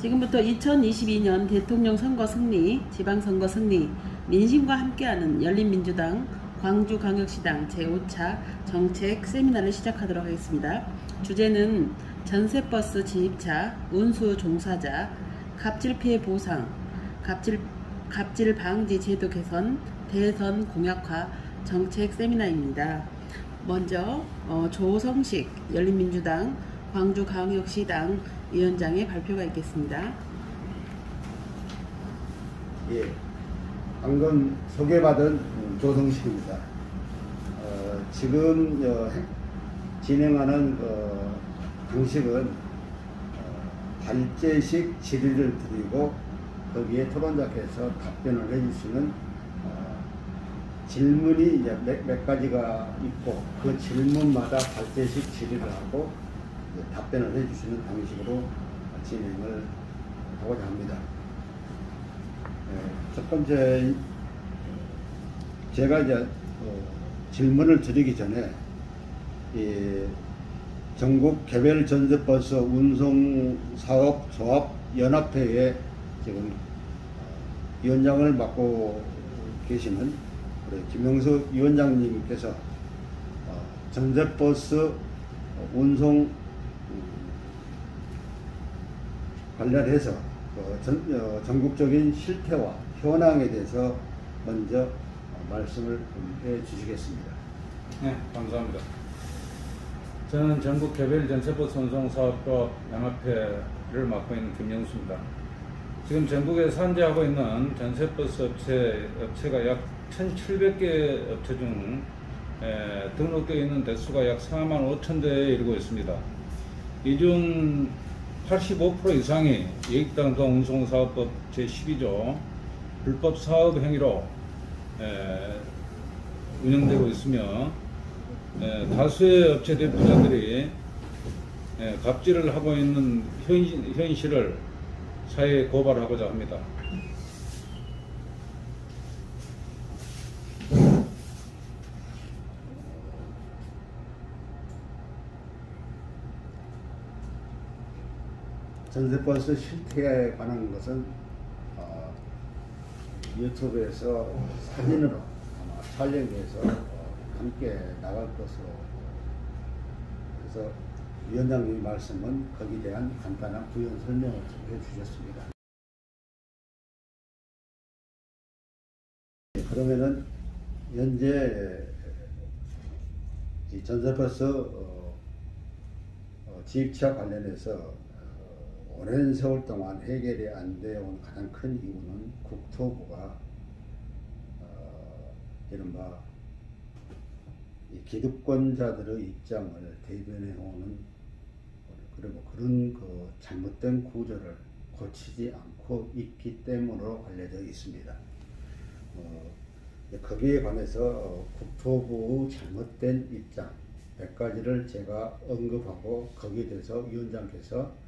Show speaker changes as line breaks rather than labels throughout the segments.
지금부터 2022년 대통령 선거 승리, 지방선거 승리, 민심과 함께하는 열린민주당 광주광역시당 제5차 정책 세미나를 시작하도록 하겠습니다. 주제는 전세버스 진입차, 운수 종사자, 갑질 피해 보상, 갑질 방지 제도 개선, 대선 공약화 정책 세미나입니다. 먼저 조성식 열린민주당 광주광역시당 위원장의 발표가 있겠습니다.
예, 방금 소개받은 조성식입니다. 지금 진행하는 방식은 발제식 질의를 드리고 거기에 토론자께서 답변을 해주시는 질문이 이제 몇 가지가 있고 그 질문마다 발제식 질의를 하고 답변을 해주시는 방식으로 진행을 하고자 합니다. 첫 번째, 제가 이제 질문을 드리기 전에 전국 개별 전세버스 운송사업 조합 연합회에 지금 위원장을 맡고 계시는 우리 김영수 위원장님께서 전세버스 운송 관련해서 전국적인 실태와 현황에 대해서 먼저 말씀을 해 주시겠습니다.
네, 감사합니다. 저는 전국 개별 전세버스 운송사업조합 연합회를 맡고 있는 김영수입니다. 지금 전국에 산재하고 있는 전세버스 업체가 약 1,700개 업체 중 등록되어 있는 대수가 약 4만 5천 대에 이르고 있습니다. 이 중 85% 이상이 이익당동 운송사업법 제12조 불법 사업 행위로 운영되고 있으며 다수의 업체 대표자들이 갑질을 하고 있는 현실을 사회에 고발하고자 합니다.
전세버스 실태에 관한 것은 유튜브에서 사진으로 아마 촬영해서 함께 나갈 것으로, 그래서 위원장님의 말씀은 거기에 대한 간단한 부연 설명을 좀 해주셨습니다. 그러면은 현재 이 전세버스 지입차 관련해서 오랜 세월 동안 해결이 안 되어 온 가장 큰 이유는 국토부가 이른바 기득권자들의 입장을 대변해 오는, 그리고 그런 잘못된 구조를 고치지 않고 있기 때문으로 알려져 있습니다. 거기에 관해서 국토부의 잘못된 입장 몇 가지를 제가 언급하고 거기에 대해서 위원장께서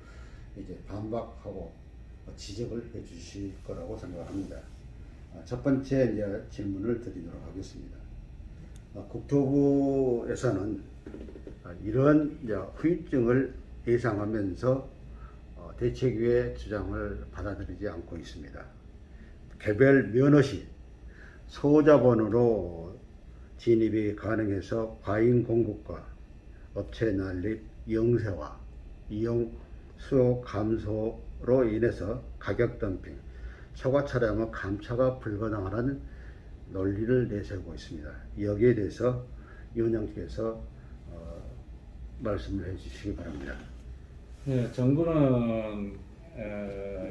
이제 반박하고 지적을 해 주실 거라고 생각합니다. 첫 번째 이제 질문을 드리도록 하겠습니다. 국토부에서는 이러한 후유증을 예상하면서 대책위의 주장을 받아들이지 않고 있습니다. 개별 면허시 소자본으로 진입이 가능해서 과잉 공급과 업체 난립 영세화, 이용 수요 감소로 인해서 가격 덤핑, 초과 차량은 감차가 불가능하다는 논리를 내세우고 있습니다. 여기에 대해서 위원장께서 말씀을 해주시기 바랍니다.
네, 정부는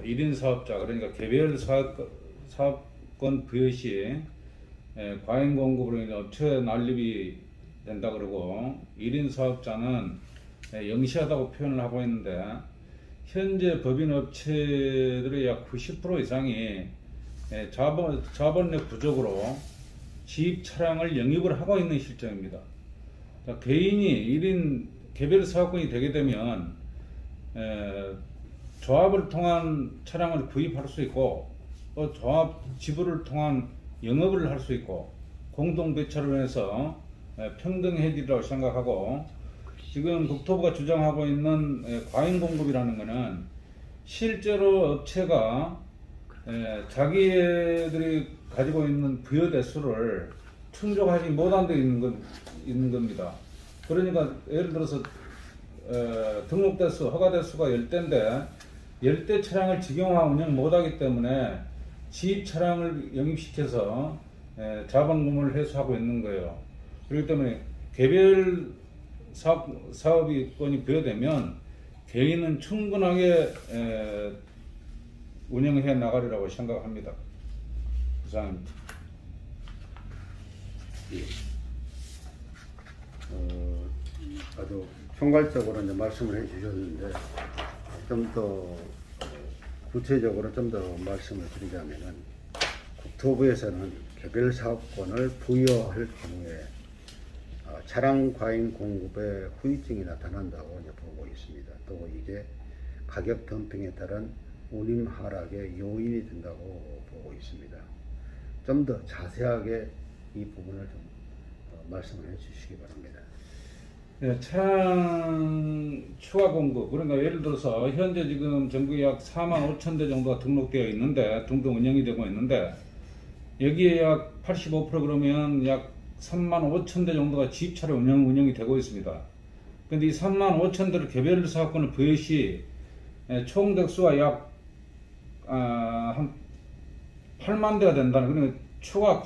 1인 사업자, 그러니까 개별 사업권 부여 시 과잉 공급으로 인해 업체 난립이 된다 그러고 1인 사업자는 영시하다고 표현을 하고 있는데, 현재 법인업체들의 약 90% 이상이 자본력 부족으로 지입 차량을 영입을 하고 있는 실정입니다. 개인이 1인 개별 사업권이 되게 되면 조합을 통한 차량을 구입할 수 있고, 또 조합 지불을 통한 영업을 할 수 있고, 공동 배차로 해서 평등해지라고 생각하고, 지금 국토부가 주장하고 있는 과잉 공급이라는 것은 실제로 업체가 자기들이 가지고 있는 부여 대수를 충족하지 못한 데 있는 겁니다. 그러니까 예를 들어서 등록 대수, 허가 대수가 10대인데 10대 차량을 직영화 운영 못하기 때문에 지입 차량을 영입시켜서 자본금을 회수하고 있는 거예요. 그렇기 때문에 개별 사업이권이 부여되면 개인은 충분하게 운영해 나가리라고 생각합니다. 이상입니다.
아주 총괄적으로 이제 말씀을 해주셨는데 좀 더 구체적으로 좀 더 말씀을 드리자면은 국토부에서는 개별 사업권을 부여할 경우에 차량 과잉 공급에 후유증이 나타난다고 이제 보고 있습니다. 또 이게 가격 덤핑에 따른 운임 하락의 요인이 된다고 보고 있습니다. 좀 더 자세하게 이 부분을 좀 말씀을 해주시기 바랍니다.
네, 차량 추가 공급, 그러니까 예를 들어서 현재 지금 전국에 약 4만 5천 대 정도가 등록되어 있는데 등록 운영이 되고 있는데 여기에 약 85% 그러면 약 3만 5천 대 정도가 지입차로 운영이 되고 있습니다. 근데 이 3만 5천 대를 개별 사업권을 부여 시 총 대수가 약 한 8만 대가 된다는, 그러니까 추가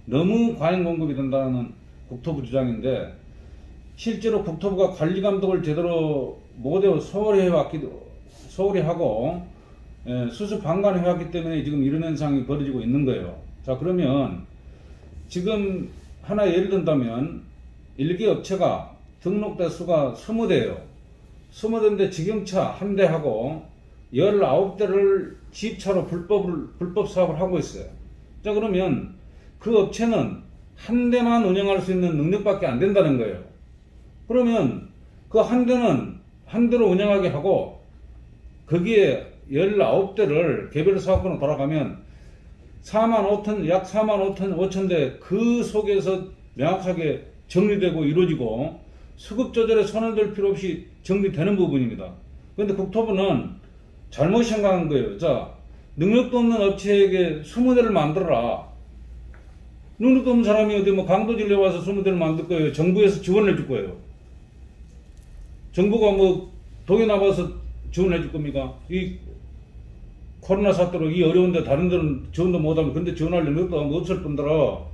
너무 과잉 공급이 된다는 국토부 주장인데 실제로 국토부가 관리 감독을 제대로 못해 소홀히 하고 수습 방관해왔기 때문에 지금 이런 현상이 벌어지고 있는 거예요. 자, 그러면 지금 하나 예를 든다면 일개 업체가 등록 대수가 20대예요. 20대인데 직영차 한 대하고 19대를 지입차로 불법 사업을 하고 있어요. 자, 그러면 그 업체는 한 대만 운영할 수 있는 능력밖에 안 된다는 거예요. 그러면 그 한 대는 한 대로 운영하게 하고 거기에 19대를 개별 사업권으로 돌아가면 4만 5천, 약 4만 5천 대 그 속에서 명확하게 정리되고 이루어지고 수급 조절에 손을 댈 필요 없이 정리되는 부분입니다. 그런데 국토부는 잘못 생각한 거예요. 자, 능력도 없는 업체에게 20대를 만들어라. 능력도 없는 사람이 어디 뭐 강도질에 와서 20대를 만들 거예요. 정부에서 지원을 해줄 거예요. 정부가 뭐 돈이 나와서 지원해 줄 겁니까? 이 코로나 사태로 이 어려운데 다른 데는 지원도 못하면 근데 지원할 능력도 없을 뿐더러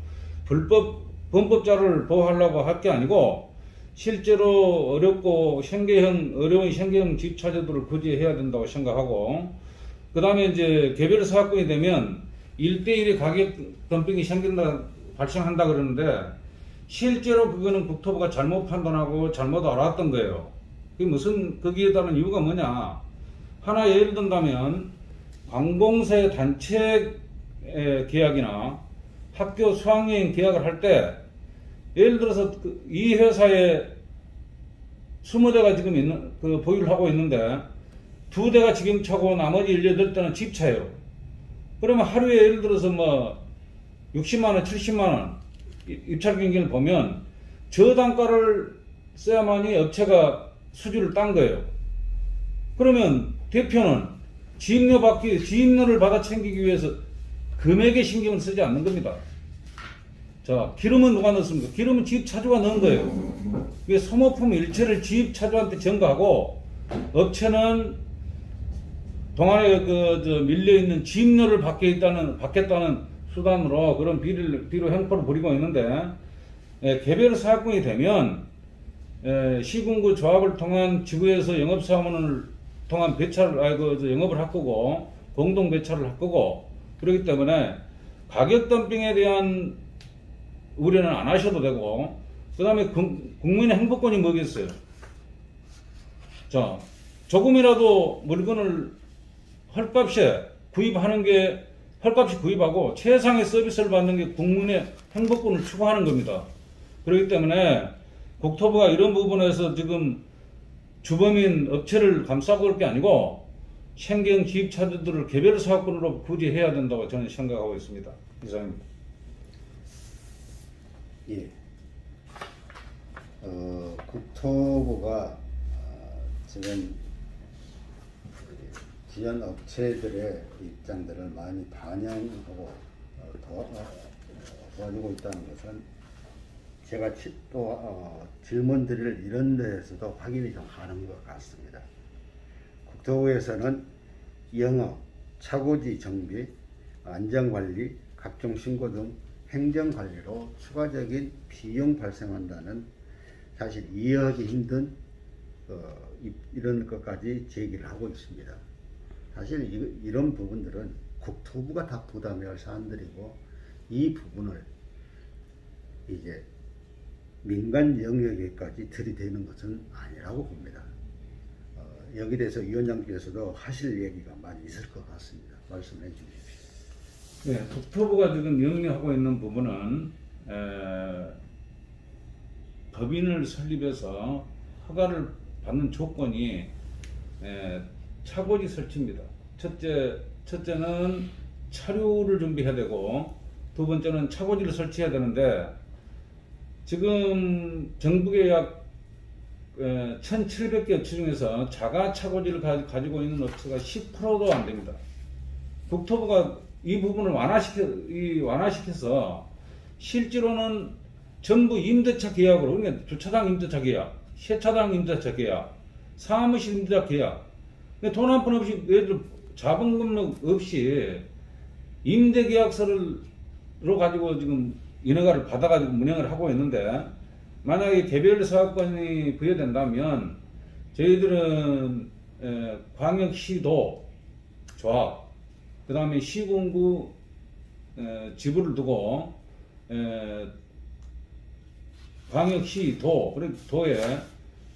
범법자를 보호하려고 할 게 아니고 실제로 어려운 생계형 지입차주들을 구제해야 된다고 생각하고, 그 다음에 이제 개별 사업권이 되면 1대1의 가격 덤핑이 발생한다 그러는데 실제로 그거는 국토부가 잘못 판단하고 잘못 알았던 거예요. 거기에 따른 이유가 뭐냐. 하나 예를 든다면 관공서 단체 계약이나 학교 수학여행 계약을 할 때 예를 들어서 이 회사에 20대가 지금 보유를 하고 있는데 2대가 직영차고 나머지 18대는 집차예요. 그러면 하루에 예를 들어서 뭐 60만원, 70만원 입찰 경기를 보면 저 단가를 써야만이 업체가 수주를 딴 거예요. 그러면 대표는 지입료를 받아 챙기기 위해서 금액에 신경을 쓰지 않는 겁니다. 자, 기름은 누가 넣습니까? 기름은 지입차주가 넣은 거예요. 이게 소모품 일체를 지입차주한테 전가하고 업체는 동안에 밀려있는 지입료를 받겠다는 수단으로 그런 비로 형포를 부리고 있는데, 개별 사업권이 되면 시군구 조합을 통한 지구에서 영업사원을 통한 영업을 할 거고 공동 배차를 할 거고, 그렇기 때문에 가격 덤핑에 대한 우려는 안 하셔도 되고, 그 다음에 국민의 행복권이 뭐겠어요? 자, 조금이라도 물건을 헐값에 구입하는 게 헐값이 구입하고 최상의 서비스를 받는 게 국민의 행복권을 추구하는 겁니다. 그렇기 때문에 국토부가 이런 부분에서 지금 주범인 업체를 감싸고 올 게 아니고 생계형 지입차주들을 개별 사업권으로 구제해야 된다고 저는 생각하고 있습니다. 이상입니다.
예. 국토부가 지금 지연 업체들의 입장들을 많이 반영하고 도와주고 있다는 것은 제가 또 질문 드릴 이런 데에서도 확인이 좀 가는 것 같습니다. 국토부에서는 영업, 차고지 정비, 안전관리, 각종 신고 등 행정관리로 추가적인 비용 발생한다는 사실 이해하기 힘든 이런 것까지 제기를 하고 있습니다. 사실 이런 부분들은 국토부가 다 부담해야 할 사안들이고 이 부분을 이제 민간 영역에까지 들이대는 것은 아니라고 봅니다. 여기 대해서 위원장께서도 하실 얘기가 많이 있을 것 같습니다. 말씀해 주십시오.
네, 국토부가 지금 영위하고 있는 부분은 법인을 설립해서 허가를 받는 조건이 차고지 설치입니다. 첫째는 차류를 준비해야 되고 두 번째는 차고지를 설치해야 되는데 지금 전국에 약 1,700개 업체 중에서 자가 차고지를 가지고 있는 업체가 10%도 안 됩니다. 국토부가 이 부분을 완화시켜서 실제로는 전부 임대차 계약으로, 그러니까 주차장 임대차 계약, 세차장 임대차 계약, 사무실 임대차 계약, 돈 한 푼 없이, 예를 들어 자본금 없이 임대계약서로 가지고 지금 인허가를 받아가지고 운영을 하고 있는데, 만약에 개별 사업권이 부여된다면 저희들은 광역시도 조합, 그 다음에 시군구 지부를 두고 광역시도, 도에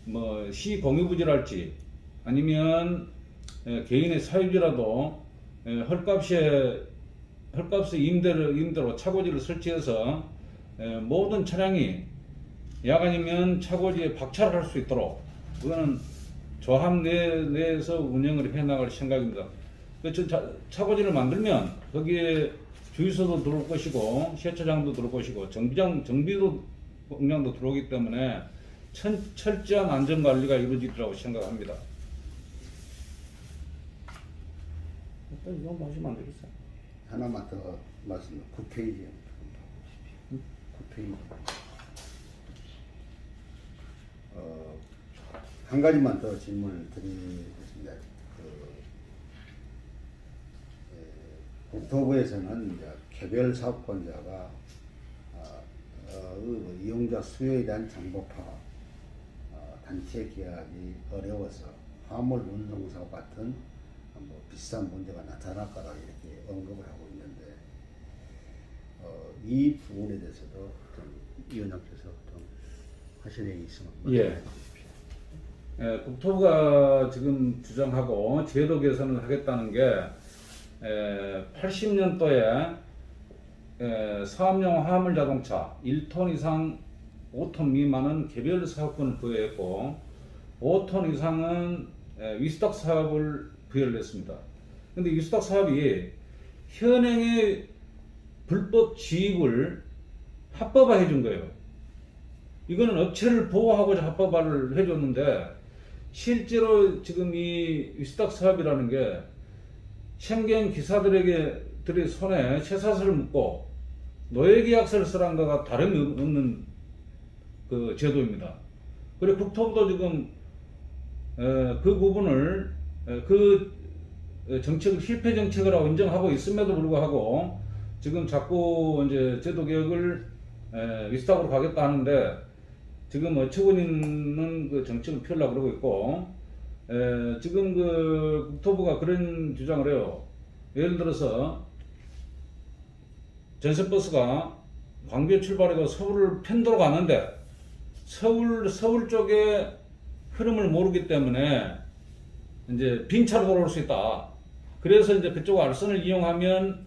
뭐 시공유부지랄지 아니면 개인의 사유지라도 헐값에 임대로 차고지를 설치해서 모든 차량이 야간이면 차고지에 박차를 할 수 있도록, 그거는 조합 내에서 운영을 해나갈 생각입니다. 차고지를 만들면 거기에 주유소도 들어올 것이고 세차장도 들어올 것이고 정비도 공장도 들어오기 때문에 철저한 안전관리가 이루어지리라고 생각합니다. 이거 마시면 안 되겠어요?
하나만 더 말씀, 9페이지요. 9페이지. 한 가지만 더 질문을 드리겠습니다. 국토부에서는 이제 개별 사업권자가 이용자 수요에 대한 정보파, 단체 계약이 어려워서 화물 운송사업 같은 비슷한 문제가 나타날 거라고 이렇게 언급을 하고 있는데, 이 부분에 대해서도 좀 위원장께서 좀 하실 얘기 있으면 말씀해 주십시오.
국토부가 지금 주장하고 제도 개선을 하겠다는 게 80년도에 사업용 화물 자동차 1톤 이상 5톤 미만은 개별 사업권을 부여했고 5톤 이상은 위스탁 사업을 부여를 했습니다. 근데 위스탁 사업이 현행의 불법 지입을 합법화 해준 거예요. 이거는 업체를 보호하고자 합법화를 해줬는데, 실제로 지금 이 위스탁 사업이라는 게 생계형 기사들의 손에 쇠사슬을 묶고 노예계약서를 쓰라는 것과 다름이 없는 그 제도입니다. 그리고 국토부도 지금 그 부분을 그 정책을 실패 정책이라고 인정하고 있음에도 불구하고 지금 자꾸 이제 제도 개혁을 위스탁으로 가겠다 하는데, 지금 어처구니는 그 정책을 펴려고 그러고 있고, 지금 그 국토부가 그런 주장을 해요. 예를 들어서 전세버스가 광주에 출발해서 서울을 편도로 가는데 서울 쪽에 흐름을 모르기 때문에 이제 빈차로 돌아올 수 있다. 그래서 이제 그쪽 알선을 이용하면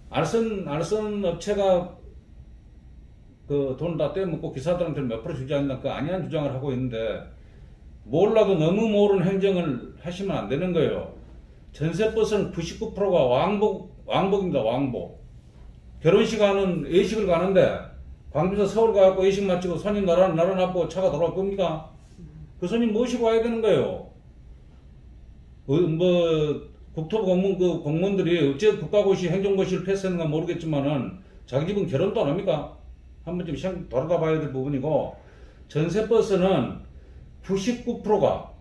알선 업체가 그 돈 다 떼먹고 기사들한테 몇 프로 주지 않는다, 그 아니한 주장을 하고 있는데, 몰라도 너무 모르는 행정을 하시면 안 되는 거예요. 전세버스는 99%가 왕복입니다. 왕복. 결혼식 가는, 예식을 가는데 광주에서 서울 가고 예식 마치고 손님 날아나고 차가 돌아올 겁니까? 그 손님 모시고 와야 되는 거예요. 뭐 국토부 공무원 그 공무원들이 어째 국가고시 행정고시를 패스했는가 모르겠지만은 자기 집은 결혼도 안 합니까? 한 번쯤 돌아다 봐야 될 부분이고, 전세버스는 99%가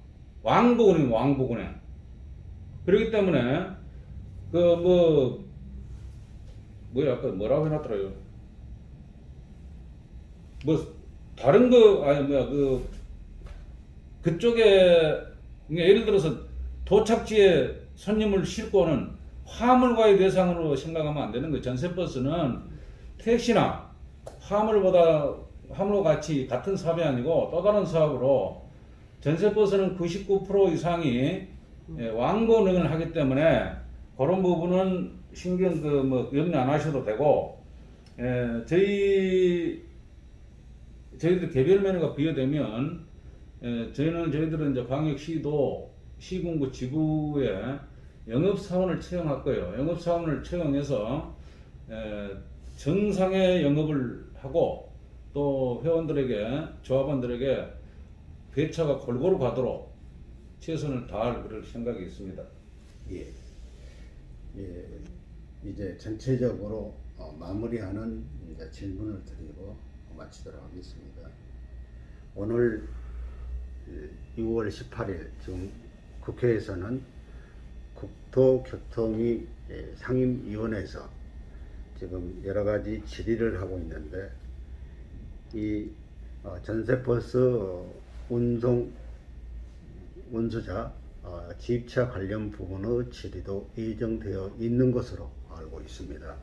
왕복운행, 왕복운행. 그렇기 때문에 그 아까 뭐라고 해놨더라요. 뭐 다른 거 아니 그쪽에 예를 들어서 도착지에 손님을 싣고는 화물과의 대상으로 생각하면 안 되는 거예요. 전세버스는 택시나 화물과 같이 같은 사업이 아니고 또 다른 사업으로, 전세버스는 99% 이상이 왕복운행을 하기 때문에 그런 부분은 신경 염려 안 하셔도 되고, 저희들 개별 면허가 부여되면 저희들은 이제 광역시도 시군구 지구에 영업사원을 채용할 거예요. 영업사원을 채용해서 정상의 영업을 하고, 또 회원들에게, 조합원들에게 배차가 골고루 가도록 최선을 다할 그럴 생각이 있습니다.
예. 이제 전체적으로 마무리하는 이제 질문을 드리고 마치도록 하겠습니다. 오늘 6월 18일 지금 국회에서는 국토교통위 상임위원회에서 지금 여러 가지 질의를 하고 있는데, 이 전세버스 운수자 지입차 관련 부분의 질의도 예정되어 있는 것으로 알고 있습니다.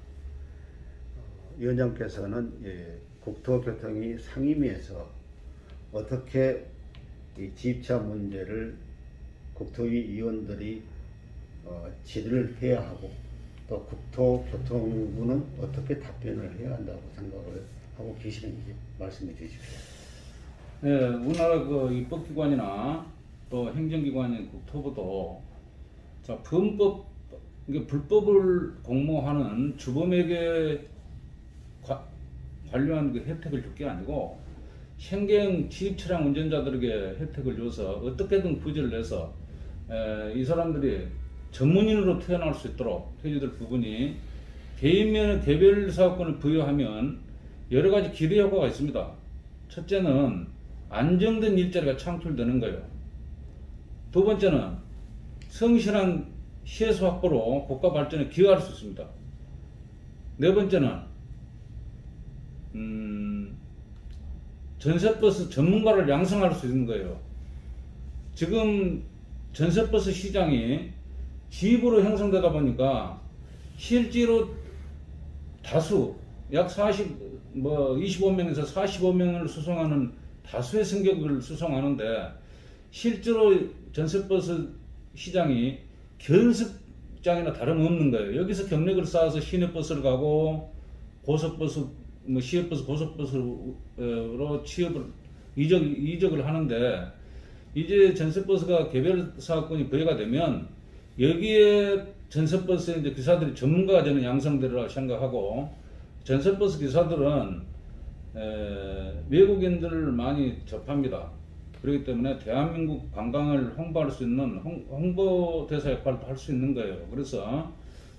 위원장께서는 국토교통위 상임위에서 어떻게 이 지입차 문제를 국토위 위원들이 질의를 해야 하고, 또 국토교통부는 어떻게 답변을 해야 한다고 생각을 하고 계시는지 말씀해 주십시오.
네, 우리나라 그 입법기관이나 또 행정기관인 국토부도 불법을 공모하는 주범에게 관련 그 혜택을 줄 게 아니고, 현행 지입 차량 운전자들에게 혜택을 줘서 어떻게든 구제를 내서 이 사람들이 전문인으로 태어날 수 있도록 해줘야 될 부분이, 개인면허 개별 사업권을 부여하면 여러 가지 기대 효과가 있습니다. 첫째는 안정된 일자리가 창출되는 거예요. 두 번째는 성실한 시혜수 확보로 국가 발전에 기여할 수 있습니다. 네 번째는 전세버스 전문가를 양성할 수 있는 거예요. 지금 전세버스 시장이 지입으로 형성되다 보니까 실제로 다수 약 25명에서 45명을 수송하는 다수의 승객을 수송하는데, 실제로 전세버스 시장이 견습장이나 다름없는 거예요. 여기서 경력을 쌓아서 시내버스를 가고 고속버스, 시외버스, 고속버스로 취업을 이적을 하는데, 이제 전세버스가 개별 사업권이 부여가 되면 여기에 전세버스의 이제 기사들이 전문가가 되는 양성되리라고 생각하고, 전세버스 기사들은 외국인들을 많이 접합니다. 그렇기 때문에 대한민국 관광을 홍보할 수 있는 홍보대사 역할도 할 수 있는 거예요. 그래서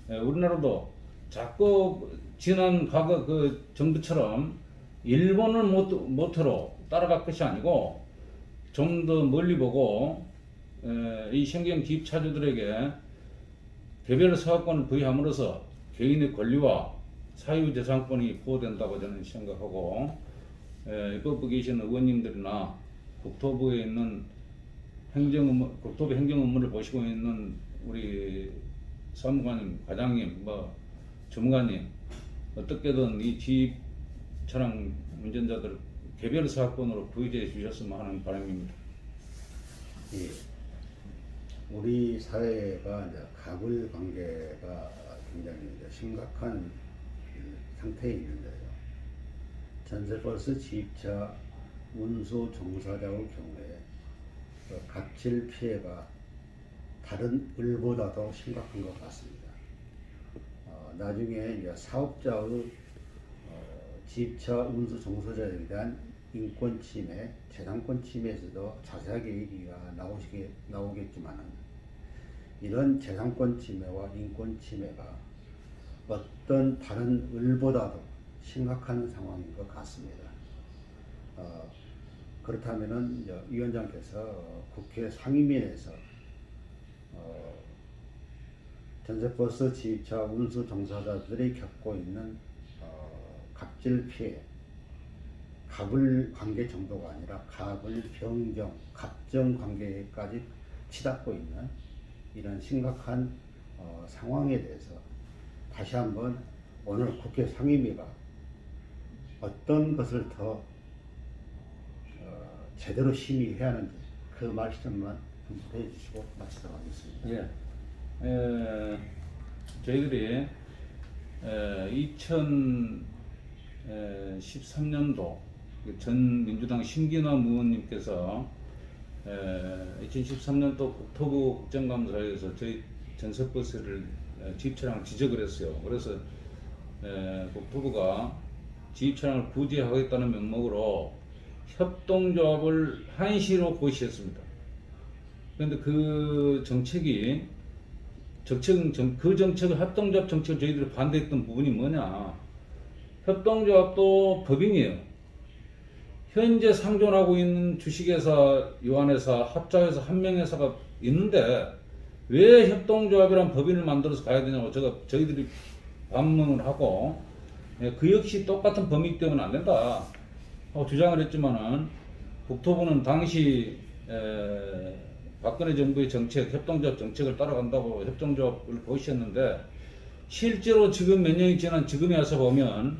우리나라도 자꾸 지난 과거 그 정부처럼 일본을 모토로 따라갈 것이 아니고, 좀 더 멀리 보고 이 신경 기입차주들에게 개별 사업권을 부여함으로써 개인의 권리와 사유재산권이 보호된다고 저는 생각하고, 입법부에 계신 의원님들이나 국토부에 있는 국토부 행정 업무를 보시고 있는 우리 사무관님, 과장님, 주무관님, 어떻게든 이 지입 차량 운전자들 개별 사업권으로 부여해 주셨으면 하는 바람입니다.
예. 우리 사회가 이제 가불 관계가 굉장히 심각한 상태에 있는데요. 전세버스 지입차 운수 종사자의 경우에 갑질 피해가 다른 을보다도 심각한 것 같습니다. 나중에 이제 사업자의 지입차 운수 종사자에 대한 인권 침해, 재산권 침해에서도 자세하게 얘기가 나오겠지만은, 이런 재산권 침해와 인권 침해가 어떤 다른 을보다도 심각한 상황인 것 같습니다. 그렇다면은 위원장께서 국회 상임위에서 전세버스 지입차 운수 종사자들이 겪고 있는 갑질 피해, 갑을 관계 정도가 아니라 갑을 변경, 갑정 관계까지 치닫고 있는 이런 심각한 상황에 대해서 다시 한번 오늘 국회 상임위가 어떤 것을 더 제대로 심의해야 하는지 그 말씀만 해 주시고 마치도록 하겠습니다.
예. 저희들이 2013년도 전 민주당 신기남 의원님께서 2013년도 국토부 국정감사에서 저희 전세버스를 지입차량을 지적을 했어요. 그래서 국토부가 지입차량을 구제하겠다는 명목으로 협동조합을 한시로 고시했습니다. 그런데 그 정책을 협동조합 정책을 저희들이 반대했던 부분이 뭐냐? 협동조합도 법인이에요. 현재 상존하고 있는 주식회사, 유한회사, 합자회사, 한명회사가 있는데 왜 협동조합이란 법인을 만들어서 가야 되냐고 저희들이 반문을 하고 그 역시 똑같은 범위 때문에 안 된다 주장을 했지만은 국토부는 당시 박근혜 정부의 정책, 협동조합 정책을 따라간다고 협동조합을 고시했는데 실제로 지금 몇 년이 지난 지금에 와서 보면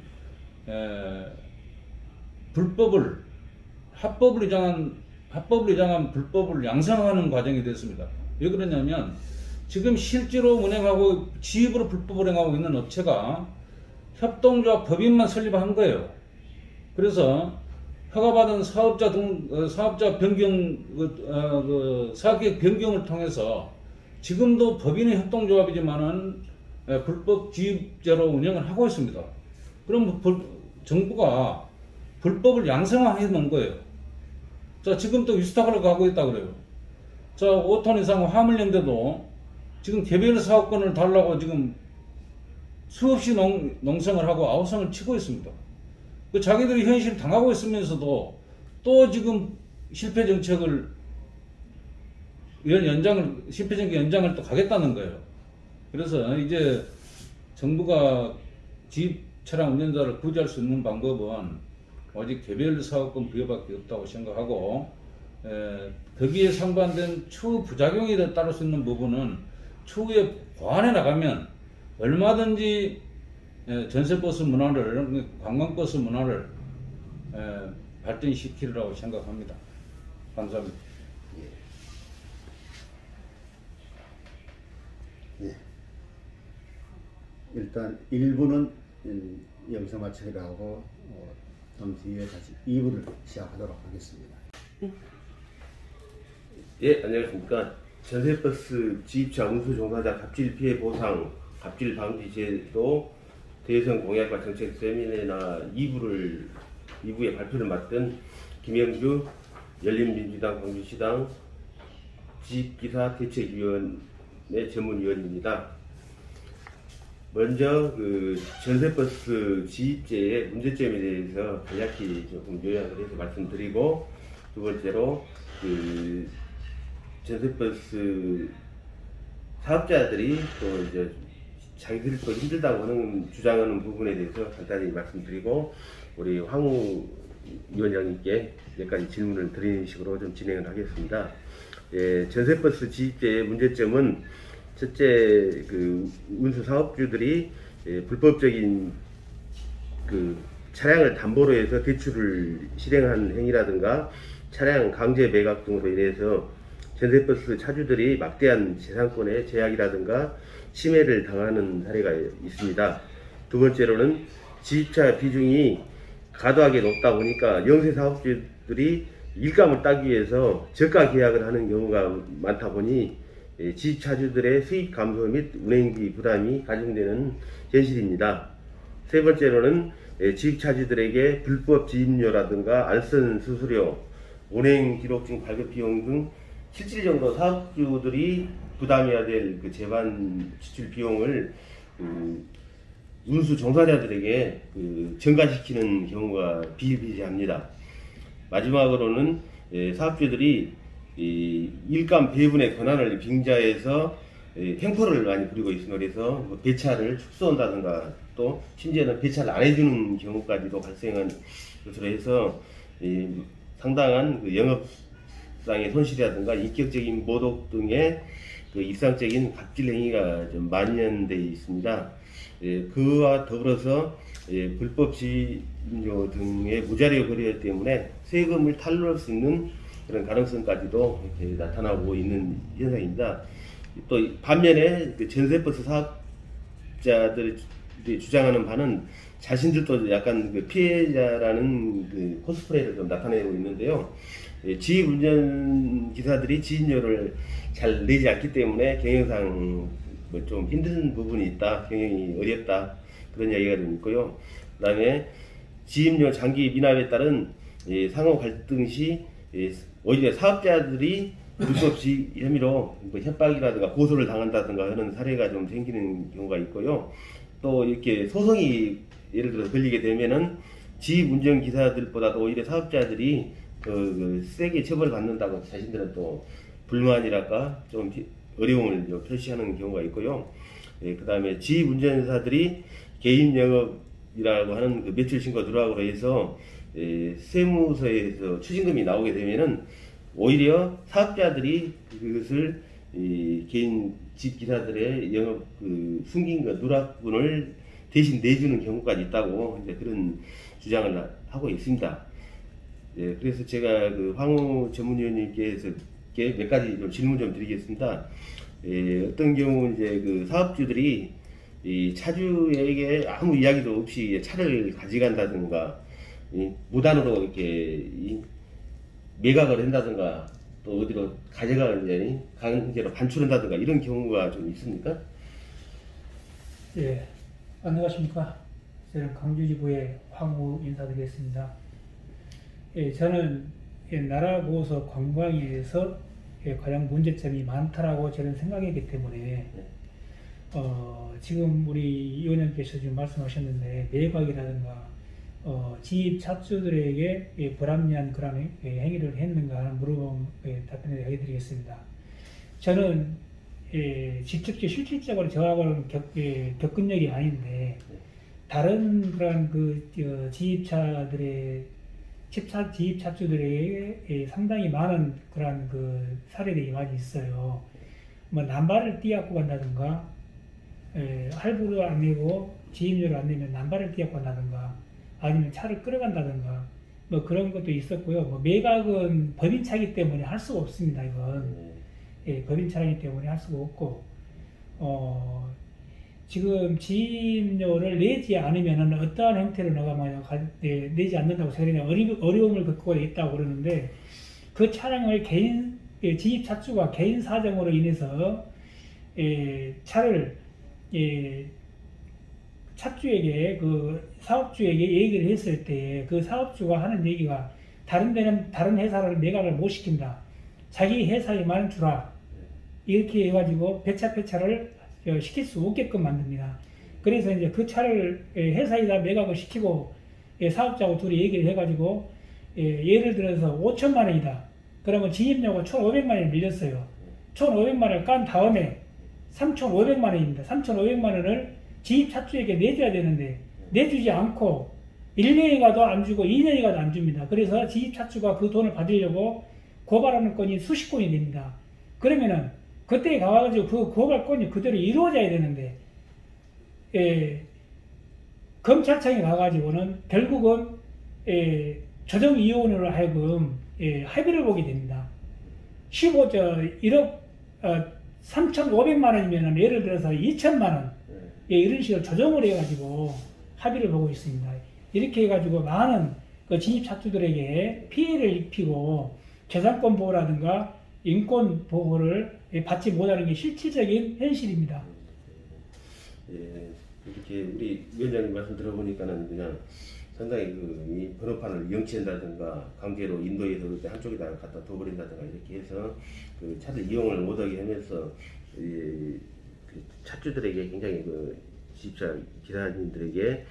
합법을 위장한 불법을 양성하는 과정이 됐습니다. 왜 그러냐면 지금 실제로 운행하고 지입으로 불법을 행하고 있는 업체가 협동조합 법인만 설립한 거예요. 그래서 허가받은 사업자 변경, 사업계획 변경을 통해서 지금도 법인의 협동조합이지만은 불법 지입제로 운영을 하고 있습니다. 그럼 정부가 불법을 양성화해 놓은 거예요. 자, 지금 또 위스타카를 가고 있다 그래요. 자, 5톤 이상 화물연대도 지금 개별 사업권을 달라고 지금 수없이 농성을 하고 아우성을 치고 있습니다. 그 자기들이 현실 당하고 있으면서도 또 지금 실패 정책 연장을 또 가겠다는 거예요. 그래서 이제 정부가 지입 차량 운전자를 구제할 수 있는 방법은 오직 개별 사업권 부여밖에 없다고 생각하고 거기에 상반된 추후 부작용이 따를 수 있는 부분은 추후에 보완해 나가면 얼마든지 전세버스 문화를, 관광버스 문화를 발전시키리라고 생각합니다. 감사합니다.
네. 일단 1부는 여기서 마치기로 하고 좀 뒤에 다시 2부를 시작하도록 하겠습니다.
예, 안녕하십니까. 전세버스 지입차 운수 종사자 갑질 피해 보상, 갑질 방지 제도 대선 공약과 정책 세미나 2부의 발표를 맡은 김영주 열린민주당 광주시당 지입기사 대책위원회 전문위원입니다. 먼저 그 전세버스 지입제의 문제점에 대해서 간략히 조금 요약을 해서 말씀드리고, 두 번째로 그 전세버스 사업자들이 또 이제 자기들이 또 힘들다고 하는 주장하는 부분에 대해서 간단히 말씀드리고, 우리 황우 위원장님께 몇 가지 질문을 드리는 식으로 좀 진행을 하겠습니다. 예, 전세버스 지입제의 문제점은 첫째, 그 운수 사업주들이 불법적인 그 차량을 담보로 해서 대출을 실행한 행위라든가 차량 강제 매각 등으로 인해서 전세버스 차주들이 막대한 재산권의 제약이라든가 침해를 당하는 사례가 있습니다. 두 번째로는 지입차 비중이 과도하게 높다 보니까 영세 사업주들이 일감을 따기 위해서 저가 계약을 하는 경우가 많다 보니 지입차주들의 수익 감소 및 운행비 부담이 가중되는 현실입니다. 세 번째로는 지입차주들에게 불법 지입료라든가 안선 수수료, 운행 기록증 발급 비용 등 실질적으로 사업주들이 부담해야 될 그 재반 지출 비용을 운수 종사자들에게 전가시키는 경우가 비일비재합니다. 마지막으로는 사업주들이 일감 배분의 권한을 빙자해서 횡포를 많이 부리고 있습니다. 그래서 뭐 배차를 축소한다든가 또 심지어는 배차를 안 해주는 경우까지도 발생한 것으로 해서 상당한 그 영업상의 손실이라든가 인격적인 모독 등의 그 일상적인 갑질 행위가 좀 만연되어 있습니다. 그와 더불어서 불법 지임료 등의 무자료 거래 때문에 세금을 탈루할 수 있는 그런 가능성까지도 이렇게 나타나고 있는 현상입니다. 또 반면에 그 전세버스 사업자들이 주장하는 바는 자신들도 약간 그 피해자라는 그 코스프레를 좀 나타내고 있는데요. 지입 운전 기사들이 지임료를 잘 내지 않기 때문에 경영상 뭐 좀 힘든 부분이 있다, 경영이 어렵다 그런 이야기가 좀 있고요. 그다음에 지임료 장기 미납에 따른 상호 갈등 시 오히려 사업자들이 불법 혐의로 뭐 협박이라든가 고소를 당한다든가 하는 사례가 좀 생기는 경우가 있고요. 또 이렇게 소송이 예를 들어 걸리게 되면은 지입 운전 기사들보다도 오히려 사업자들이 세게 처벌받는다고 자신들은 또 불만이랄까 좀 어려움을 표시하는 경우가 있고요. 그 다음에 지입 운전사들이 개인 영업이라고 하는 그 매출 신고 들어가고 해서 세무서에서 추징금이 나오게 되면은 오히려 사업자들이 그것을 개인 집 기사들의 영업 숨긴 그 누락분을 대신 내주는 경우까지 있다고 이제 그런 주장을 하고 있습니다. 그래서 제가 그 황우 전문위원님께서 몇 가지 좀 질문 좀 드리겠습니다. 어떤 경우 이제 그 사업주들이 이 차주에게 아무 이야기도 없이 차를 가져간다든가 무단으로 이렇게 매각을 한다든가 또 어디로 가져가는 강제로 반출한다든가 이런 경우가 좀 있습니까?
예, 안녕하십니까. 저는 광주지부의 황우 인사드리겠습니다. 예, 저는 나라보호소 관광에서 가장 문제점이 많다라고 저는 생각했기 때문에 지금 우리 위원님께서 지금 말씀하셨는데 매각이라든가 지입 차주들에게 불합리한 그런 행위를 했는가 하는 물어본 답변을 해드리겠습니다. 저는 실질적으로 저하고는 겪은 적이 아닌데 다른 그런 그 지입차들의 지입 차주들에게 상당히 많은 그런 그 사례들이 많이 있어요. 뭐 남발을 띄갖고 간다든가 할부를 안 내고 지입료를 안 내면 남발을 띄갖고 간다든가 아니면 차를 끌어간다든가 뭐 그런 것도 있었고요. 뭐 매각은 법인차이기 때문에 할 수가 없습니다. 이건 법인차이기 때문에 할 수가 없고 지금 지임료를 내지 않으면 어떠한 형태로 내지 않는다고 세금에 어려움을 겪고 있다고 그러는데 그 차량을 지입 차주가 개인 사정으로 인해서 차를 차주에게 그 사업주에게 얘기를 했을 때 그 사업주가 하는 얘기가 다른 회사를 매각을 못 시킨다. 자기 회사에만 주라. 이렇게 해가지고 배차를 시킬 수 없게끔 만듭니다. 그래서 이제 그 차를 회사에다 매각을 시키고 사업자하고 둘이 얘기를 해가지고 예를 들어서 5천만 원이다. 그러면 지입료가 1,500만 원이 밀렸어요. 1,500만 원을 깐 다음에 3,500만 원입니다. 3,500만 원을 지입 차주에게 내줘야 되는데 내주지 않고 1년이 가도 안 주고 2년이 가도 안 줍니다. 그래서 지입 차주가 그 돈을 받으려고 고발하는 건이 수십 건이 됩니다. 그러면은 그때 가가지고 그 고발건이 그대로 이루어져야 되는데 검찰청에 가가지고는 결국은 조정위원회로 하여금 합의를 보게 됩니다. 1억 3,500만 원이면 예를 들어서 2천만 원 이런 식으로 조정을 해가지고 합의를 보고 있습니다. 이렇게 해가지고 많은 그 진입차주들에게 피해를 입히고 재산권 보호라든가 인권 보호를 받지 못하는 게 실질적인 현실입니다.
이렇게 우리 위원장님 말씀 들어보니까는 그냥 상당히 이 번호판을 영치한다든가 강제로 인도해서 한쪽에다 갖다 둬버린다든가 이렇게 해서 그 차들 이용을 못하게 하면서 그 차주들에게 굉장히 그 지입차 기사님들에게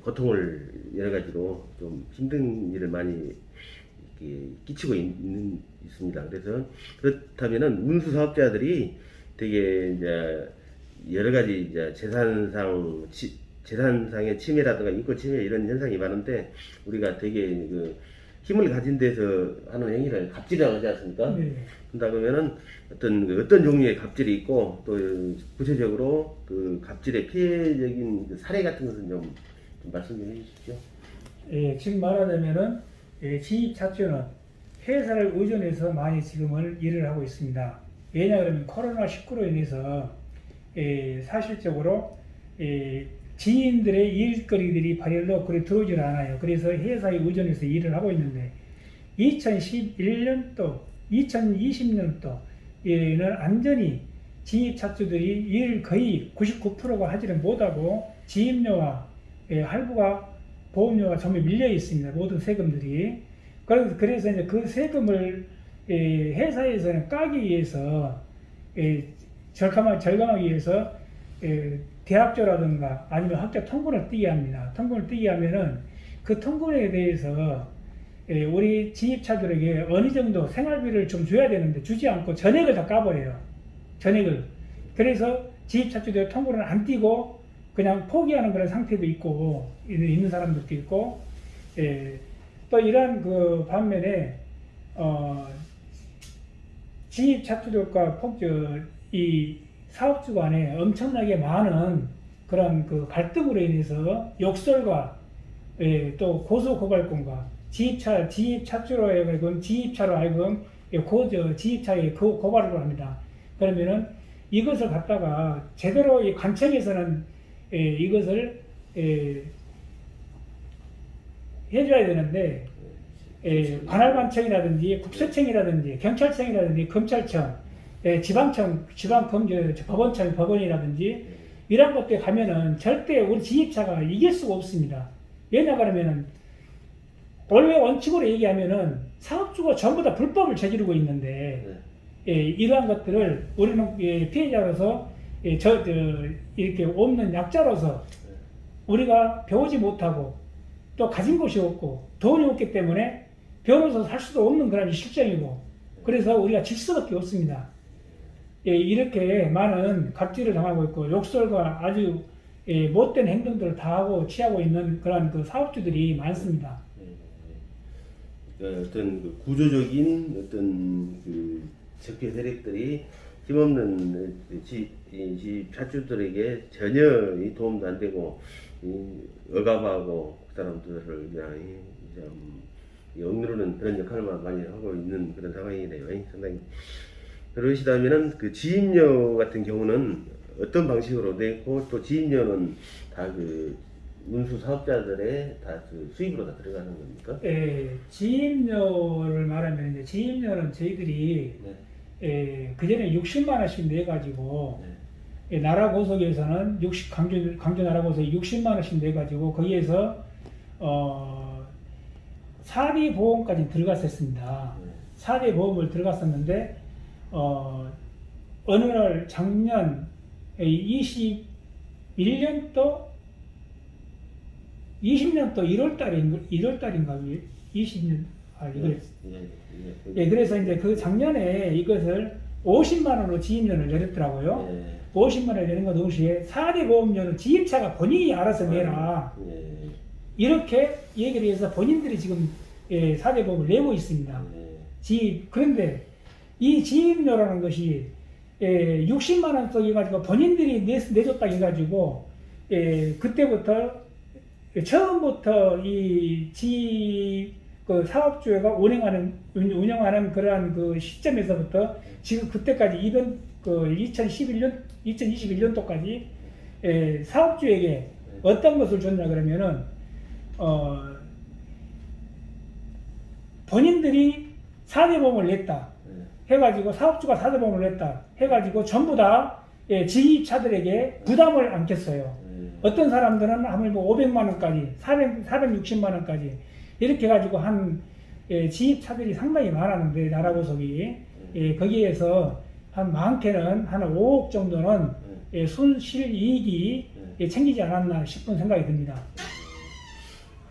고통을 여러 가지로 좀 힘든 일을 많이 이렇게 끼치고 있습니다. 그래서 그렇다면은 운수 사업자들이 되게 이제 여러 가지 이제 재산상의 침해라든가 인권 침해 이런 현상이 많은데 우리가 되게 그 힘을 가진 데서 하는 행위를 갑질이라고 하지 않습니까?
네.
그런다 그러면은 어떤 종류의 갑질이 있고 또 구체적으로 그 갑질의 피해적인 그 사례 같은 것은 좀 말씀 좀 해주십시오.
예, 지금 말하자면은 지입차주는 회사를 의존해서 많이 지금은 일을 하고 있습니다. 왜냐 그러면 코로나19로 인해서 사실적으로 지인들의 일거리들이 발열로 그래 들어오질 않아요. 그래서 회사에 의존해서 일을 하고 있는데 2021년도, 2020년도에는 완전히 지입차주들이 일 거의 99%가 하지를 못하고 지입료와 할부가 보험료가 전부 밀려 있습니다. 모든 세금들이. 그래서 이제 그 세금을 회사에서는 까기 위해서 절감하기 위해서 대학조라든가 아니면 학자 통분을 띄게 합니다. 통분을 띄게 하면은 그 통분에 대해서 우리 지입차들에게 어느 정도 생활비를 좀 줘야 되는데 주지 않고 전액을 다 까버려요. 전액을. 그래서 지입차주들 통분을 안 띄고 그냥 포기하는 그런 상태도 있고 있는 사람들도 있고 또 이러한 그 반면에 지입차주들과 이 사업주 간에 엄청나게 많은 그런 그 갈등으로 인해서 욕설과 또 고소고발권과 지입차주로 하여금 지입차로 하여금 지입차에 고발을 합니다. 그러면은 이것을 갖다가 제대로 이 관청에서는 이것을 해줘야 되는데 관할관청이라든지 국세청이라든지 경찰청이라든지 검찰청, 지방청, 법원청, 법원이라든지 이런 것들에 가면은 절대 우리 지입차가 이길 수가 없습니다. 왜냐 그러면은 원래 원칙으로 얘기하면은 사업주가 전부 다 불법을 저지르고 있는데 이러한 것들을 우리는 피해자로서 이렇게 없는 약자로서 우리가 배우지 못하고 또 가진 것이 없고 돈이 없기 때문에 변호사 살 수도 없는 그런 실정이고 그래서 우리가 질 수밖에 없습니다. 이렇게 많은 갑질을 당하고 있고 욕설과 아주 못된 행동들을 다 하고 취하고 있는 그런 그 사업주들이 많습니다.
어떤 그 구조적인 어떤 그 적폐 세력들이 힘없는 지입차주들에게 전혀 도움도 안 되고 억압하고 그 사람들을 그냥 억누르는 그런 역할만 많이 하고 있는 그런 상황이네요. 상당히 그러시다면은 그 지입료 같은 경우는 어떤 방식으로 되고 또 지입료는 다 그 운수 사업자들의 다 그 수입으로 다 들어가는 겁니까?
지입료를 말하면 이제 지입료는 저희들이 그 전에 60만 원씩 내 가지고 나라 고속에서는 강주 나라 고속에 60만 원씩 내 가지고 거기에서 사비 보험까지 들어갔었습니다. 사비 보험을 들어갔었는데 어느 날 작년 21년도 20년도 1월달인가 20년 그래서 이제 그 작년에 이것을 50만 원으로 지입료를 내렸더라고요. 50만 원을 내는 것 동시에 4대 보험료는 지입차가 본인이 알아서 내라. 이렇게 얘기를 해서 본인들이 지금 4대 보험을 내고 있습니다. 그런데 이 지입료라는 것이 60만 원 써 가지고 본인들이 내줬다 해가지고 그때부터 처음부터 그 사업주가 운영하는 그러한 그 시점에서부터 지금 그때까지 2021년도까지 사업주에게 어떤 것을 줬냐 그러면은 본인들이 4대 보험을 냈다 해가지고 사업주가 4대 보험을 냈다 해가지고 전부 다 지입차들에게 부담을 안겠어요. 어떤 사람들은 하물 500만 원까지 460만 원까지 이렇게 해가지고 한 지입차들이 상당히 많았는데 나라고속이 거기에서 한 많게는 한 5억 정도는 순실이익이 챙기지 않았나 싶은 생각이 듭니다.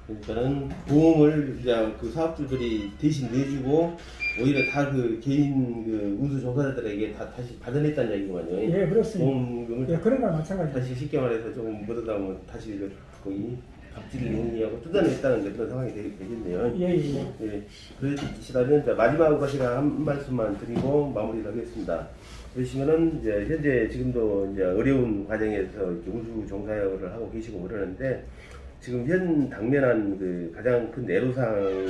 그러니까는 보험을 이제 그 사업주들이 대신 내주고 오히려 다 그 개인 그 운수 종사자들에게 다 다시 받아냈다는 얘기거든요.
예, 그렇습니다.
보험금을
예, 그런 건 마찬가지입니다.
다시 쉽게 말해서 조금 못하다 보면 다시 거의 갑질을 용이하고 뜯어냈다는 그런 상황이 되겠네요.
예, 예.
예, 그러시다면 마지막으로 제가 한 말씀만 드리고 마무리를 하겠습니다. 그러시면은 이제 현재 지금도 이제 어려운 과정에서 운수 종사를 하고 계시고 그러는데 지금 현 당면한 그 가장 큰 애로사항에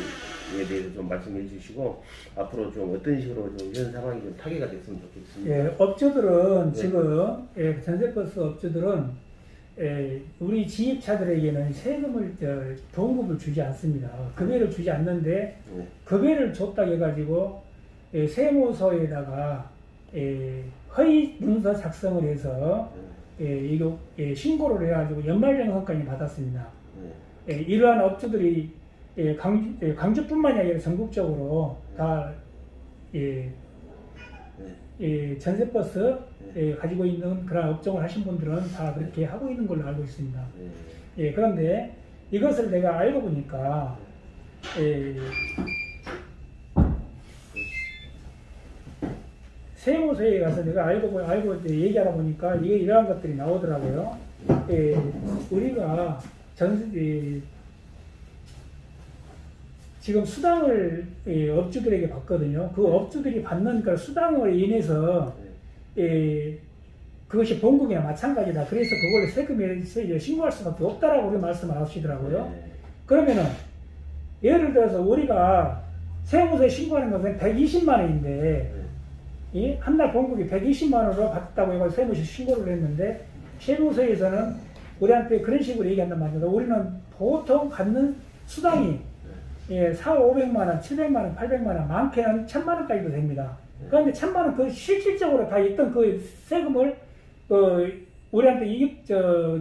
대해서 좀 말씀해 주시고 앞으로 좀 어떤 식으로 좀 현 상황이 좀 타개가 됐으면 좋겠습니다.
예, 업주들은
네.
지금 전세버스 업주들은 우리 지입차들에게는 세금을 보험금을 주지 않습니다. 급여를 주지 않는데
네.
급여를 줬다고 해가지고 세무서에다가 허위 문서 작성을 해서 이거 신고를 해가지고 연말정산까지 받았습니다. 이러한 업주들이 광주뿐만이 아니라 전국적으로 다 전세버스 가지고 있는 그런 업종을 하신 분들은 다 그렇게 하고 있는 걸로 알고 있습니다. 그런데 이것을 내가 알고 보니까 세무서에 가서 내가 알고 이제 얘기하다 보니까 이게 이러한 것들이 나오더라고요. 우리가 지금 수당을 업주들에게 받거든요. 그 업주들이 받는 그 수당으로 인해서 그것이 보험금이나 마찬가지다. 그래서 그걸 세금에 신고할 수밖에 없다라고 우리 말씀을 하시더라고요. 그러면은 예를 들어서 우리가 세무서에 신고하는 것은 120만 원인데 한 달 보험금이 120만 원으로 받았다고 해서 세무서에 신고를 했는데 세무서에서는 우리한테 그런 식으로 얘기한단 말입니다. 우리는 보통 받는 수당이 400~500만 원, 700만 원, 800만 원, 많게는 1000만 원까지도 됩니다. 그런데 1000만 원 그 실질적으로 다 있던 그 세금을 우리한테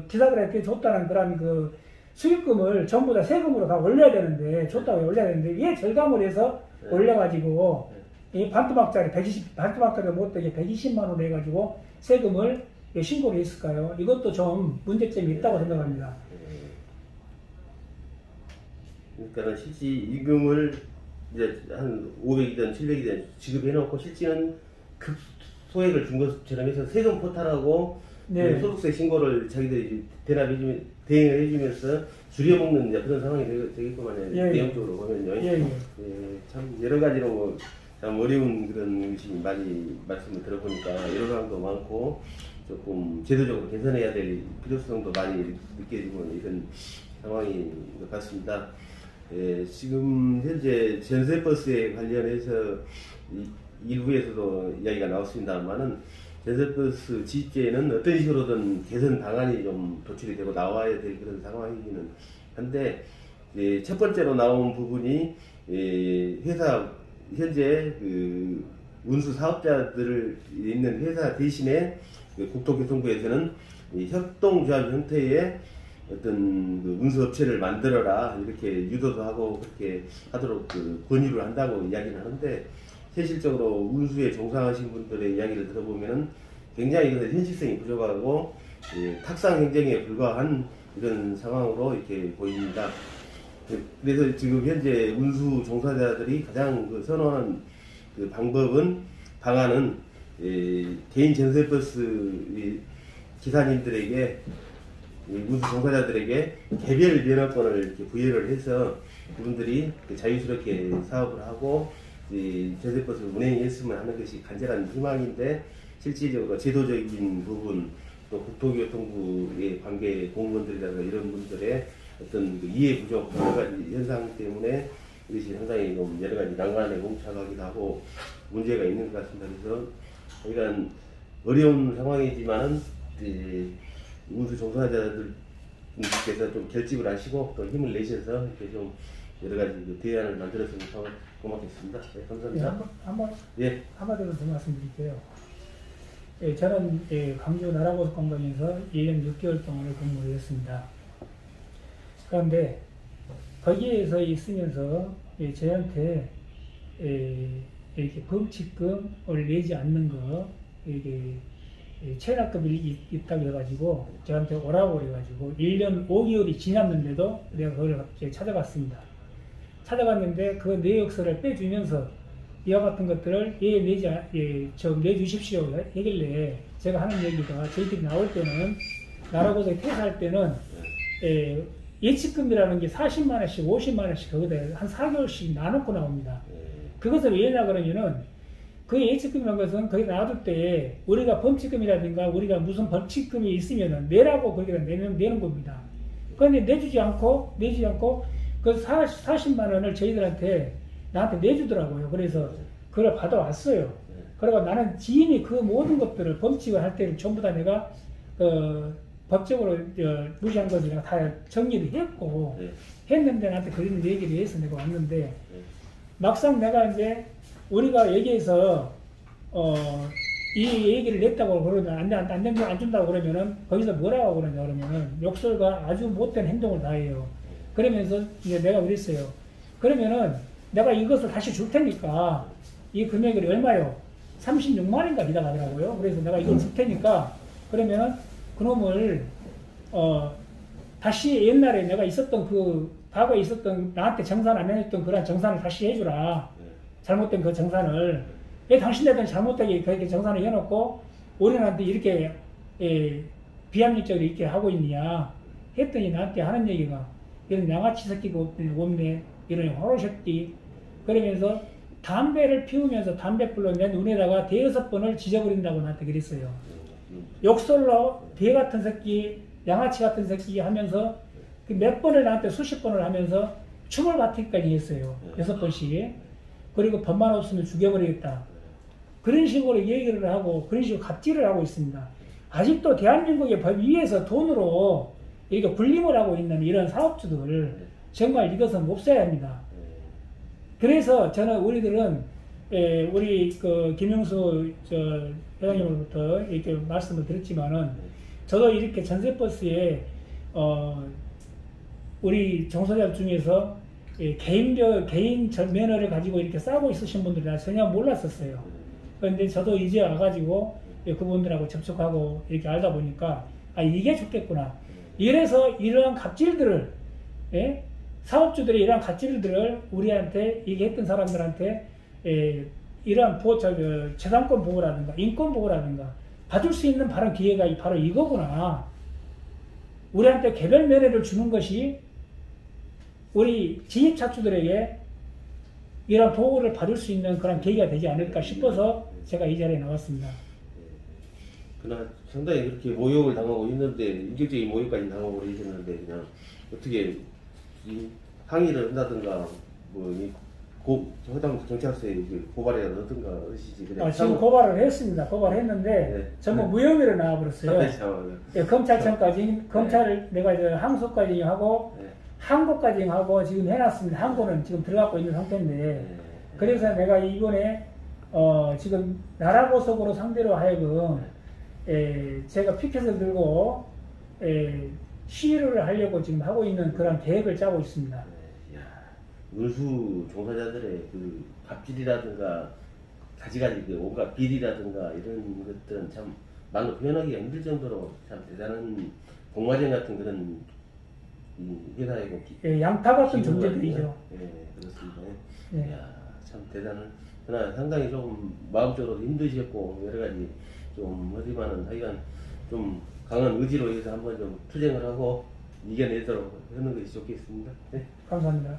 기사들한테 줬다는 그런 그 수익금을 전부 다 세금으로 다 올려야 되는데 줬다고 올려야 되는데 왜 절감을 해서 올려가지고 이 반토막짜리 반토막짜리 못되게 120만 원 해가지고 세금을 신고를 했을까요? 이것도 좀 문제점이 있다고 생각합니다.
그러니까 실제 임금을 이제 한 500이든 700이든 지급해놓고 실제는 급 소액을 준 것처럼 해서 세금 포탈하고
네.
소득세 신고를 자기들이 대행을 해주면서 줄여먹는 이제 그런 상황이 되겠구만요. 내용적으로 보면요. 참 여러 가지로 참 어려운 그런 것이 많이 말씀을 들어보니까 여러 사항도 많고 조금 제도적으로 개선해야 될 필요성도 많이 느껴지고 이런 상황인 것 같습니다. 지금 현재 전세버스에 관련해서 일부에서도 이야기가 나왔습니다만은 전세버스 지입제에는 어떤 식으로든 개선 방안이 좀 도출이 되고 나와야 될 그런 상황이기는 한데 첫 번째로 나온 부분이 회사 현재 그 운수 사업자들을 있는 회사 대신에 국토교통부에서는 협동조합 형태의 어떤 그 운수업체를 만들어라 이렇게 유도도 하고 그렇게 하도록 그 권유를 한다고 이야기를 하는데 현실적으로 운수에 종사하신 분들의 이야기를 들어보면은 굉장히 현실성이 부족하고 탁상 행정에 불과한 이런 상황으로 이렇게 보입니다. 그래서 지금 현재 운수 종사자들이 가장 그 선호하는 그 방안은 개인 전세버스 기사님들에게 운수 종사자들에게 개별 면허권을 이렇게 부여를 해서 그분들이 자유스럽게 사업을 하고 전세버스를 운행했으면 하는 것이 간절한 희망인데 실질적으로 제도적인 부분 또 국토교통부의 관계 공무원들이라든가 이런 분들의 어떤 그 이해 부족 여러 가지 현상 때문에 이것이 상당히 좀 여러 가지 난관에 봉착하기도 하고 문제가 있는 것 같습니다. 그래서 그러니까 어려운 상황이지만은 운수 종사자들께서 좀 결집을 하시고 또 힘을 내셔서 이렇게 좀 여러 가지 그 대안을 만들었으면 고맙겠습니다. 네, 감사합니다.
한마디로 더 말씀드릴게요. 저는 광주 나라고속관광에서 1년 6개월 동안을 근무를 했습니다. 그런데 거기에서 있으면서 저한테 이렇게 범칙금을 내지 않는 거 이게 체납금이 있다고 해가지고 저한테 오라고 그래가지고 1년 5개월이 지났는데도 내가 그걸 갑자기 찾아갔습니다. 찾아갔는데 그 내역서를 빼주면서 이와 같은 것들을 내주십시오 하길래 제가 하는 얘기가 저희들이 나올 때는 나라고서 퇴사할 때는 예치금이라는 게 40만원씩 50만원씩 거기다 한 4개월씩 나눠고 나옵니다. 그것을 왜냐 그러면은 그 예치금이라는 것은 거기 놔둘 때 우리가 범칙금이라든가 우리가 무슨 벌칙금이 있으면은 내라고 거기다 내는 겁니다. 그런데 내주지 않고 그 40만원을 저희들한테 나한테 내주더라고요. 그래서 그걸 받아왔어요. 그리고 나는 지인이 그 모든 것들을 범칙을 할 때는 전부 다 내가 법적으로 무시한 것을 내가 다 정리를 했고 했는데 나한테 그런 얘기를 해서 내가 왔는데 막상 내가 이제 우리가 얘기해서 이 얘기를 냈다고 그러면 안 준다고 그러면은 거기서 뭐라고 그러냐면 욕설과 아주 못된 행동을 다 해요. 그러면서 이제 내가 그랬어요. 그러면은 내가 이것을 다시 줄 테니까 이 금액이 얼마요? 36만원인가 기다가더라고요. 그래서 내가 이걸 줄 테니까 그러면은 그놈을 다시 옛날에 내가 있었던 과거에 있었던 나한테 정산 안 해줬던 그런 정산을 다시 해주라. 잘못된 그 정산을 왜 당신네들은 잘못되게 그렇게 정산을 해놓고 우리한테 이렇게 비합리적으로 이렇게 하고 있느냐 했더니 나한테 하는 얘기가 이런 양아치 새끼가 없네 이런 호로새끼 그러면서 담배를 피우면서 담배불로 내 눈에다가 5번을 지져버린다고 나한테 그랬어요. 욕설로 개 같은 새끼 양아치 같은 새끼 하면서 그 몇 번을 나한테 수십 번을 하면서 춤을 바티기까지 했어요. 6번씩. 그리고 법만 없으면 죽여버리겠다. 그런 식으로 얘기를 하고 그런 식으로 갑질을 하고 있습니다. 아직도 대한민국의 법 위에서 돈으로 이렇게 군림을 하고 있는 이런 사업주들 정말 이것은 없어야 합니다. 그래서 저는 우리들은 우리 그 김영수 회장님으로부터 이렇게 말씀을 드렸지만은 저도 이렇게 전세버스에 우리 정소자 중에서 개인 면허를 가지고 이렇게 싸고 있으신 분들이 전혀 몰랐었어요. 그런데 저도 이제 와가지고 그분들하고 접촉하고 이렇게 알다 보니까 이게 좋겠구나. 이래서 이러한 갑질들을 사업주들이 이러한 갑질들을 우리한테 얘기했던 사람들한테 이러한 재산권 보호라든가 인권 보호라든가 받을 수 있는 바로 기회가 바로 이거구나. 우리한테 개별 면허를 주는 것이 우리 진입차주들에게 이런 보호를 받을 수 있는 그런 계기가 되지 않을까 싶어서 제가 이 자리에 나왔습니다.
그러나 상당히 그렇게 모욕을 당하고 있는데 인격적인 모욕까지 당하고 계셨는데 그냥 어떻게 항의를 한다든가 해당 경찰서에 고발이라든가 하시지 그래.
지금 고발을 했습니다. 고발했는데 전부 무혐의로 나와버렸어요. 검찰청까지 검찰을 내가 이제 항소까지 하고 항고까지 하고 지금 해놨습니다. 항고는 지금 들어가고 있는 상태인데 그래서 내가 이번에 지금 나라고속으로 상대로 하여금 제가 피켓을 들고 시위를 하려고 지금 하고 있는 그런 계획을 짜고 있습니다.
운수 종사자들의 그 갑질이라든가 가지가지 온갖 비리라든가 이런 것들은 참 말로 표현하기가 힘들 정도로 참 대단한 공마전 같은 그런 회사이고
양파 같은 존재들이죠.
그렇습니다. 참 대단한 그러나 상당히 좀 마음적으로 힘드셨고 여러 가지 좀 하지만은 하여간 좀 강한 의지로 해서 한번 좀 투쟁을 하고 이겨내도록 하는 것이 좋겠습니다.
감사합니다.